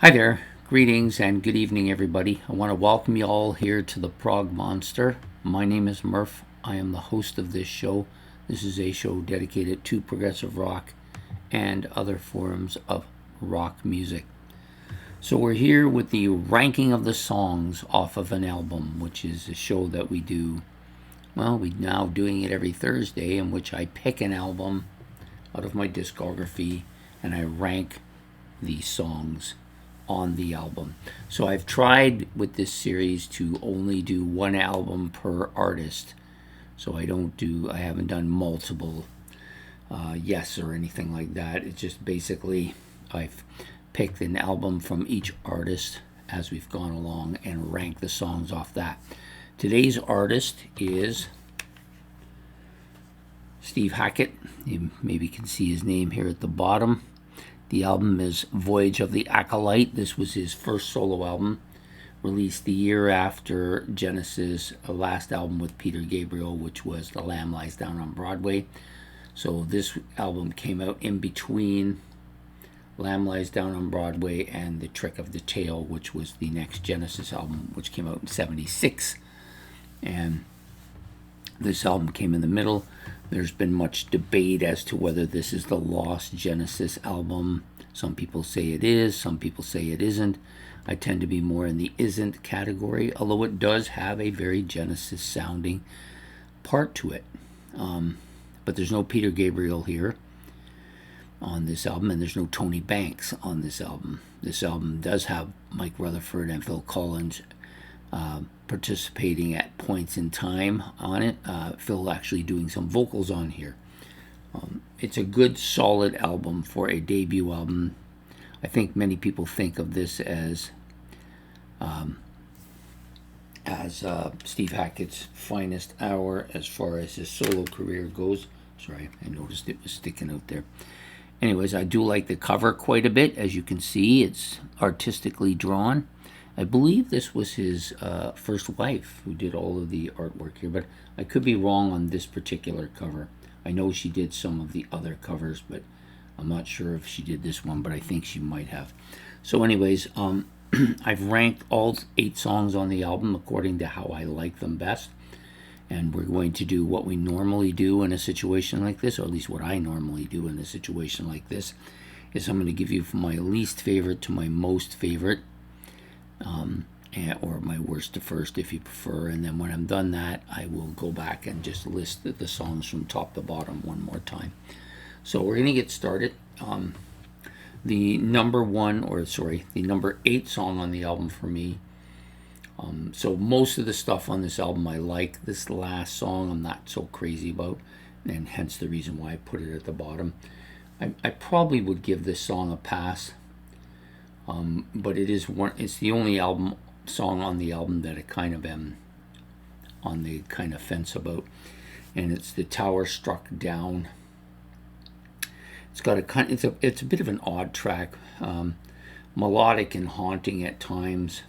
Hi there, greetings and good evening, everybody. I want to welcome you all here to the Prog Monster. My name is Murph. I am the host of this show. This is a show dedicated to progressive rock and other forms of rock music. So we're here with the ranking of the songs off of an album, which is a show that we do. Well, we're now doing it every Thursday, in which I pick an album out of my discography and I rank the songs on the album. So I've tried with this series to only do one album per artist. So I haven't done multiple yes or anything like that. It's just basically I've picked an album from each artist as we've gone along and ranked the songs off that. Today's artist is Steve Hackett. You maybe can see his name here at the bottom. The album is Voyage of the Acolyte. This was his first solo album, released the year after Genesis' last album with Peter Gabriel, which was The Lamb Lies Down on Broadway. So this album came out in between Lamb Lies Down on Broadway and The Trick of the Tail, which was the next Genesis album, which came out in '76. And this album came in the middle. There's been much debate as to whether this is the lost Genesis album. Some people say it is, some people say it isn't. I tend to be more in the isn't category, although it does have a very Genesis sounding part to it. But there's no Peter Gabriel here on this album, and there's no Tony Banks on this album. This album does have Mike Rutherford and Phil Collins participating at points in time on it. Phil actually doing some vocals on here. It's a good, solid album for a debut album. I think many people think of this as Steve Hackett's finest hour as far as his solo career goes. Sorry, I noticed it was sticking out there. Anyways, I do like the cover quite a bit. As you can see, it's artistically drawn. I believe this was his first wife who did all of the artwork here, but I could be wrong on this particular cover. I know she did some of the other covers, but I'm not sure if she did this one, but I think she might have. So anyways, I've ranked all 8 songs on the album according to how I like them best. And we're going to do what we normally do in a situation like this, or at least what I normally do in a situation like this, is I'm going to give you from my least favorite to my most favorite. Or my worst to first if you prefer, and then when I'm done that, I will go back and just list the songs from top to bottom one more time. So we're going to get started. The number 8 song on the album for me. So most of the stuff on this album I like. This last song I'm not so crazy about, and hence the reason why I put it at the bottom. I probably would give this song a pass. But it's the only song on the album that I kind of am on the kind of fence about, and it's The Tower Struck Down. It's got it's a bit of an odd track, melodic and haunting at times,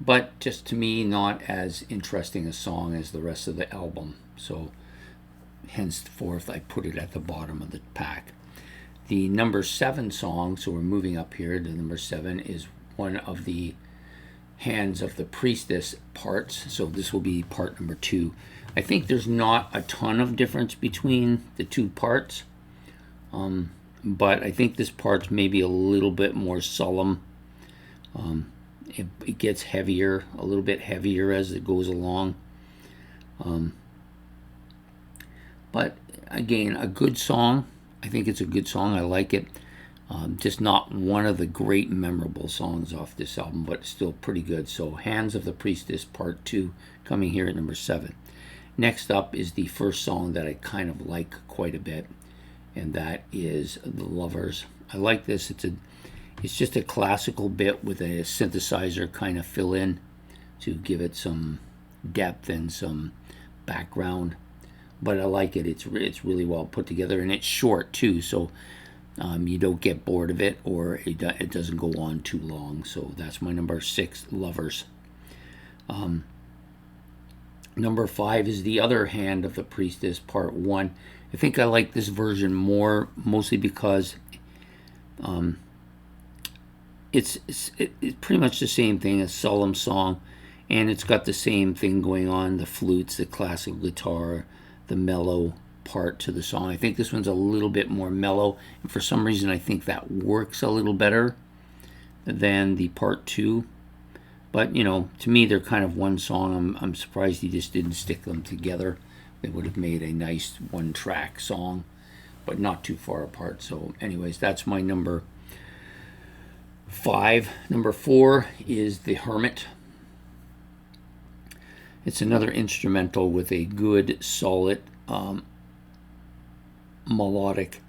but just to me not as interesting a song as the rest of the album. So henceforth I put it at the bottom of the pack. The number 7 song, so we're moving up here, the number 7 is one of the Hands of the Priestess parts, so this will be part number 2. I think there's not a ton of difference between the 2 parts, but I think this part's maybe a little bit more solemn. It gets heavier, a little bit heavier as it goes along. But again, a good song. I think it's a good song. I like it. Just not one of the great memorable songs off this album, but still pretty good. So Hands of the Priestess Part 2 coming here at number 7. Next up is the first song that I kind of like quite a bit, and that is The Lovers. I like this. It's just a classical bit with a synthesizer kind of fill in to give it some depth and some background. But I like it. It's really well put together, and it's short too, so you don't get bored of it, or it doesn't go on too long. So that's my number 6, Lovers. Number 5 is The Other Hand of the Priestess, Part 1. I think I like this version more, mostly because it's pretty much the same thing, a solemn song, and it's got the same thing going on, the flutes, the classical guitar, the mellow part to the song. I think this one's a little bit more mellow, and for some reason I think that works a little better than the part two. But, you know, to me they're kind of one song. I'm surprised he just didn't stick them together. They would have made a nice one-track song, but not too far apart. So anyways, that's my number 5. Number 4 is The Hermit. It's another instrumental with a good, solid, melodic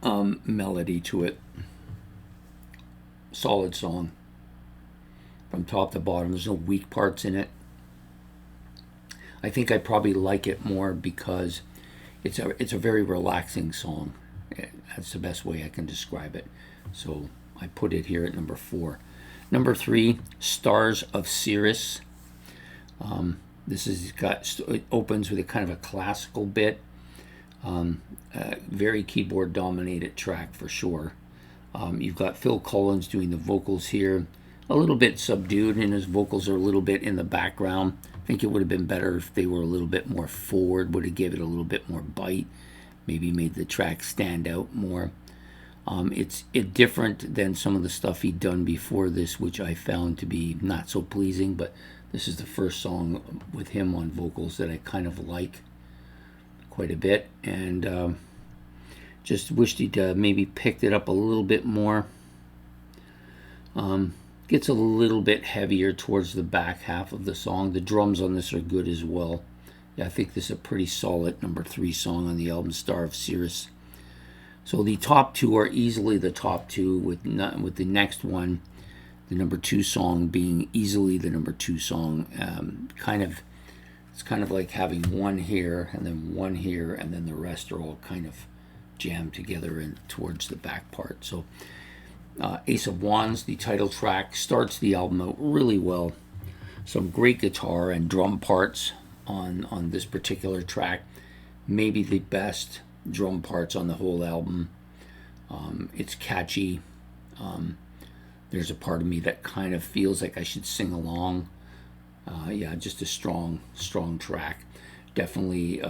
melody to it. Solid song from top to bottom. There's no weak parts in it. I think I probably like it more because it's a very relaxing song. That's the best way I can describe it. So I put it here at number 4. Number 3, Stars of Sirius. It opens with a kind of a classical bit. Very keyboard dominated track for sure. You've got Phil Collins doing the vocals here. A little bit subdued, and his vocals are a little bit in the background. I think it would have been better if they were a little bit more forward, would have given it a little bit more bite, maybe made the track stand out more. It's different than some of the stuff he'd done before this, which I found to be not so pleasing, but this is the first song with him on vocals that I kind of like quite a bit, and just wished he'd maybe picked it up a little bit more. Gets a little bit heavier towards the back half of the song. The drums on this are good as well. Yeah, I think this is a pretty solid number 3 song on the album, Star of Sirius. So the top 2 are easily the top 2, with the next one, the number 2 song, being easily the number 2 song. It's kind of like having one here and then one here, and then the rest are all kind of jammed together and towards the back part. So Ace of Wands, the title track, starts the album out really well. Some great guitar and drum parts on this particular track. Maybe the best drum parts on the whole album. It's catchy. There's a part of me that kind of feels like I should sing along. Yeah, just a strong track. Definitely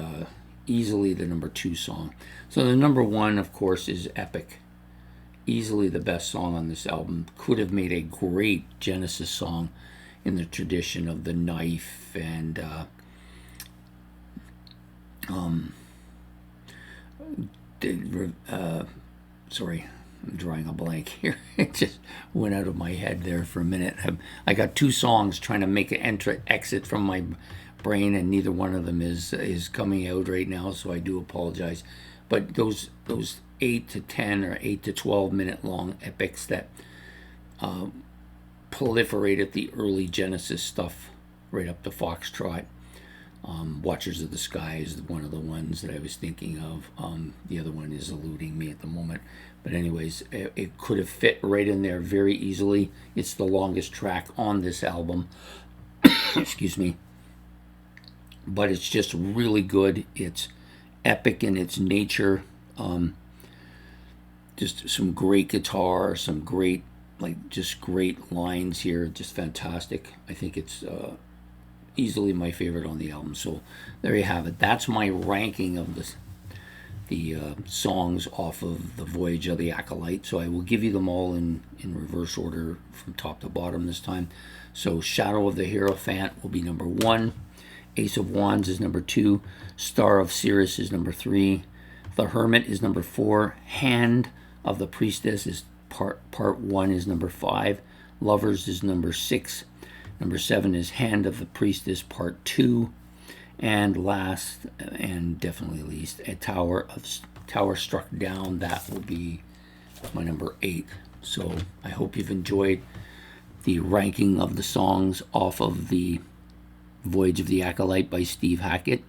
easily the number 2 song. So the number 1, of course, is Epic. Easily the best song on this album. Could have made a great Genesis song in the tradition of the knife and sorry, I'm drawing a blank here. It just went out of my head there for a minute. I got 2 songs trying to make an exit from my brain, and neither one of them is coming out right now, so I do apologize. But those 8 to 10 or 8 to 12 minute long epics that proliferated the early Genesis stuff right up to Foxtrot. Watchers of the Sky is one of the ones that I was thinking of. The other one is eluding me at the moment. But anyways, it could have fit right in there very easily. It's the longest track on this album. Excuse me. But it's just really good. It's epic in its nature. Just some great guitar, some great, just great lines here. Just fantastic. I think it's easily my favorite on the album. So there you have it. That's my ranking of the songs off of the Voyage of the Acolyte. So I will give you them all in reverse order from top to bottom this time. So Shadow of the Hierophant will be number 1. Ace of Wands is number 2. Star of Sirius is number 3. The Hermit is number 4. Hand of the Priestess is part 1 is number 5. Lovers is number 6. Number 7 is Hand of the Priestess part 2. And last, and definitely least, a Tower Struck Down. That will be my number 8. So I hope you've enjoyed the ranking of the songs off of the Voyage of the Acolyte by Steve Hackett.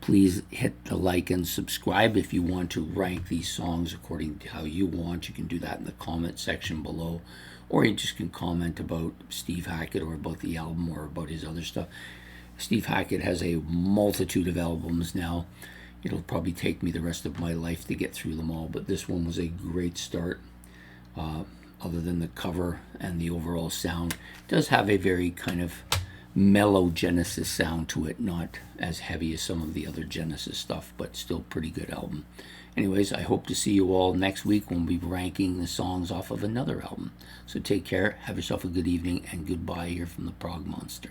Please hit the like and subscribe if you want to rank these songs according to how you want. You can do that in the comment section below, or you just can comment about Steve Hackett or about the album or about his other stuff. Steve Hackett has a multitude of albums now. It'll probably take me the rest of my life to get through them all, but this one was a great start. other than the cover and the overall sound. It does have a very kind of mellow Genesis sound to it, not as heavy as some of the other Genesis stuff, but still pretty good album. Anyways, I hope to see you all next week when we'll be ranking the songs off of another album. So take care, have yourself a good evening, and goodbye here from the Prog Monster.